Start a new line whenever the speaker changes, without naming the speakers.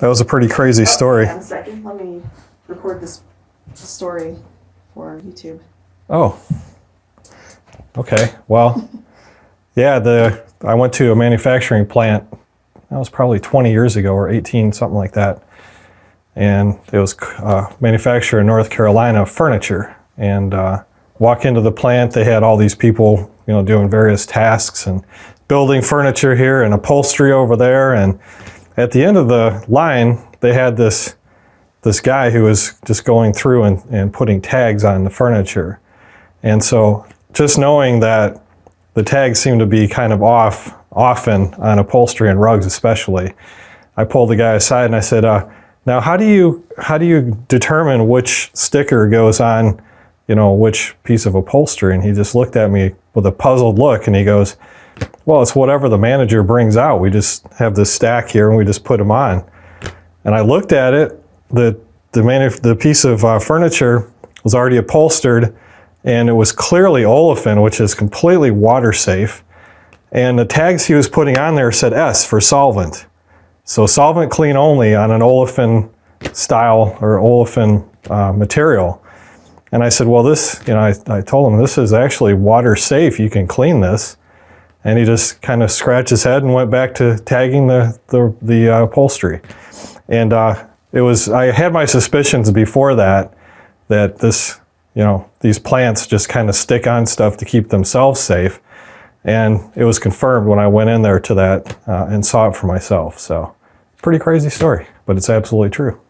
That was a pretty crazy story.
Hang on a second. Let me record this story for YouTube.
Oh. Okay. Well, yeah, I went to a manufacturing plant. That was probably 20 years ago or 18, something like that. And it was manufacturer in North Carolina of furniture. And walk into the plant, they had all these people, doing various tasks and building furniture here and upholstery over there. And at the end of the line, they had this guy who was just going through and putting tags on the furniture. And so just knowing that the tags seemed to be kind of off often on upholstery and rugs especially, I pulled the guy aside and I said, now how do you determine which sticker goes on, which piece of upholstery? And he just looked at me with a puzzled look and he goes, well, it's whatever the manager brings out. We just have this stack here and we just put them on. And I looked at it, the piece of furniture was already upholstered and it was clearly olefin, which is completely water safe. And the tags he was putting on there said S for solvent. So solvent clean only on an olefin style or olefin material. And I said, well, this, I told him this is actually water safe. You can clean this. And he just kind of scratched his head and went back to tagging the upholstery. And I had my suspicions before that this, these plants just kind of stick on stuff to keep themselves safe. And it was confirmed when I went in there to that and saw it for myself. So pretty crazy story, but it's absolutely true.